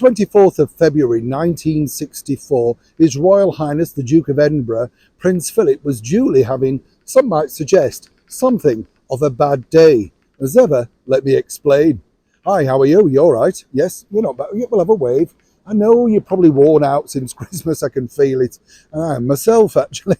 24th of February 1964, His Royal Highness the Duke of Edinburgh, Prince Philip, was duly having, some might suggest, something of a bad day. As ever, let me explain. Hi, how are you? You all right? Yes, you're not bad. We'll have a wave. I know you're probably worn out since Christmas. I can feel it. Myself, actually.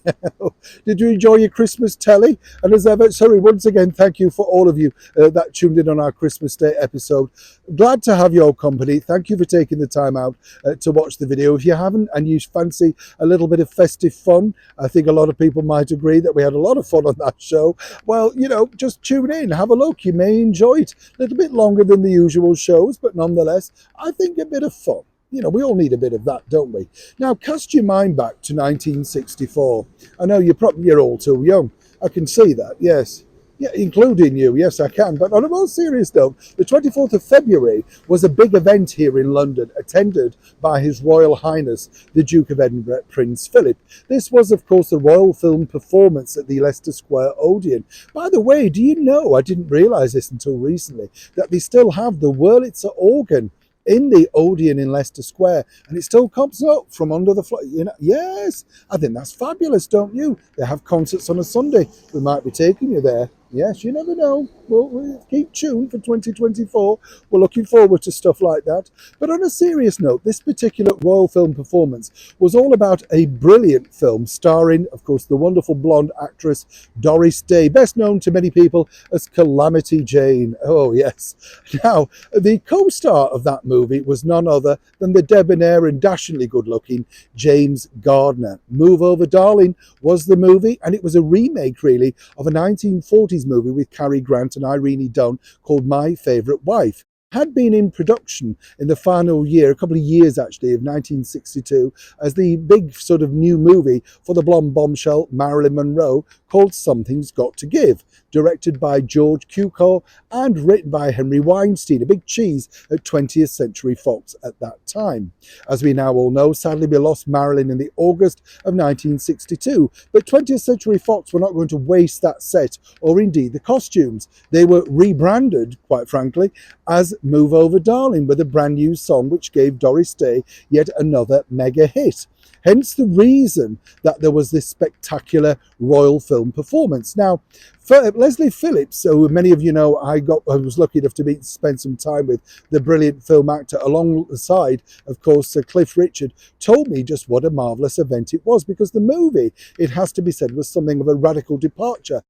Did you enjoy your Christmas telly? And as ever, sorry, once again, thank you for all of you that tuned in on our Christmas Day episode. Glad to have your company. Thank you for taking the time out to watch the video. If you haven't and you fancy a little bit of festive fun, I think a lot of people might agree that we had a lot of fun on that show. Well, you know, just tune in, have a look. You may enjoy it. A little bit longer than the usual shows, but nonetheless, I think a bit of fun. You know, we all need a bit of that, don't we? Now, cast your mind back to 1964. I know you're all too young. I can see that, yes. Yeah, including you, yes, I can. But on a more serious note, the 24th of February was a big event here in London, attended by His Royal Highness, the Duke of Edinburgh, Prince Philip. This was, of course, the royal film performance at the Leicester Square Odeon. By the way, do you know, I didn't realise this until recently, that they still have the Wurlitzer organ in the Odeon in Leicester Square, and it still comes up from under the floor. You know, yes, I think that's fabulous, don't you? They have concerts on a Sunday. We might be taking you there. Yes, you never know. We'll keep tuned for 2024. We're looking forward to stuff like that. But on a serious note, this particular royal film performance was all about a brilliant film starring, of course, the wonderful blonde actress Doris Day, best known to many people as Calamity Jane. Oh, yes. Now, the co-star of that movie was none other than the debonair and dashingly good-looking James Gardner. Move Over Darling was the movie, and it was a remake, really, of a 1940s movie with Cary Grant and Irene Dunne called My Favourite Wife. Had been in production in the final year, a couple of years actually, of 1962, as the big sort of new movie for the blonde bombshell Marilyn Monroe called Something's Got to Give, directed by George Cukor and written by Henry Weinstein, a big cheese at 20th Century Fox at that time. As we now all know, sadly we lost Marilyn in the August of 1962, but 20th Century Fox were not going to waste that set or indeed the costumes. They were rebranded, quite frankly, as Move Over Darling, with a brand new song which gave Doris Day yet another mega hit. Hence the reason that there was this spectacular royal film performance. Now, Leslie Phillips, who many of you know, I was lucky enough to spend some time with, the brilliant film actor, alongside, of course, Sir Cliff Richard, told me just what a marvellous event it was, because the movie, it has to be said, was something of a radical departure.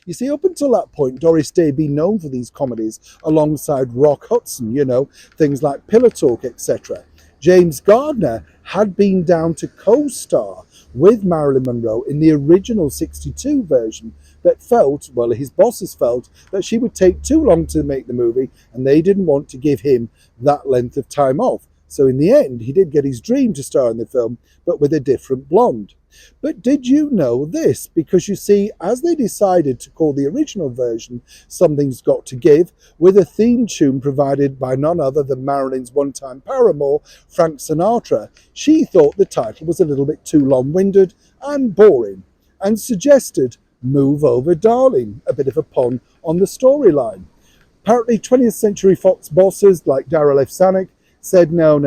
You see, up until that point, Doris Day had been known for these comedies alongside Rock Hudson, you know, things like Pillow Talk, etc. James Gardner had been down to co-star with Marilyn Monroe in the original 62 version, but felt, well, his bosses felt, that she would take too long to make the movie and they didn't want to give him that length of time off. So in the end, he did get his dream to star in the film, but with a different blonde. But did you know this? Because you see, as they decided to call the original version Something's Got to Give, with a theme tune provided by none other than Marilyn's one-time paramour, Frank Sinatra, she thought the title was a little bit too long-winded and boring, and suggested Move Over Darling, a bit of a pun on the storyline. Apparently 20th Century Fox bosses like Darryl F. Zanuck said, no,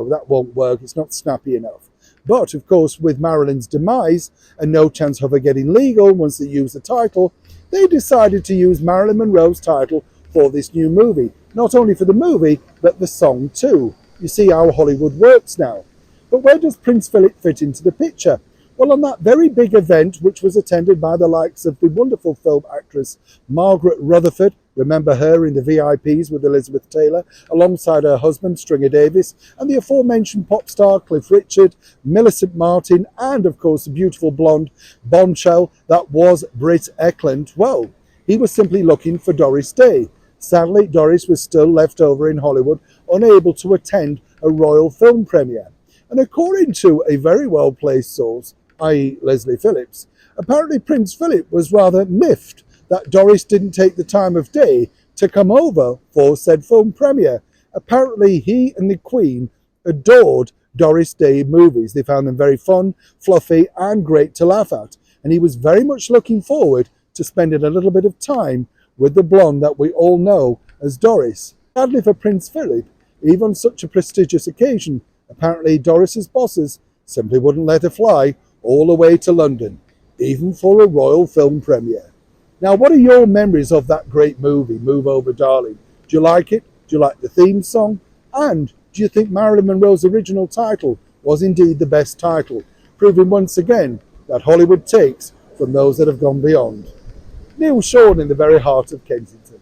that won't work, it's not snappy enough. But, of course, with Marilyn's demise and no chance of her getting legal once they used the title, they decided to use Marilyn Monroe's title for this new movie. Not only for the movie, but the song too. You see how Hollywood works now. But where does Prince Philip fit into the picture? Well, on that very big event, which was attended by the likes of the wonderful film actress Margaret Rutherford, remember her in the VIPs with Elizabeth Taylor, alongside her husband Stringer Davis, and the aforementioned pop star Cliff Richard, Millicent Martin, and of course the beautiful blonde bombshell that was Britt Ekland. Well, he was simply looking for Doris Day. Sadly, Doris was still left over in Hollywood, unable to attend a royal film premiere. And according to a very well-placed source, i.e. Leslie Phillips, apparently Prince Philip was rather miffed that Doris didn't take the time of day to come over for said film premiere. Apparently he and the Queen adored Doris Day movies. They found them very fun, fluffy, and great to laugh at. And he was very much looking forward to spending a little bit of time with the blonde that we all know as Doris. Sadly for Prince Philip, Even on such a prestigious occasion, apparently Doris's bosses simply wouldn't let her fly all the way to London, even for a royal film premiere. Now, what are your memories of that great movie, Move Over Darling? Do you like it? Do you like the theme song? And do you think Marilyn Monroe's original title was indeed the best title, proving once again that Hollywood takes from those that have gone beyond? Neil Sean in the very heart of Kensington.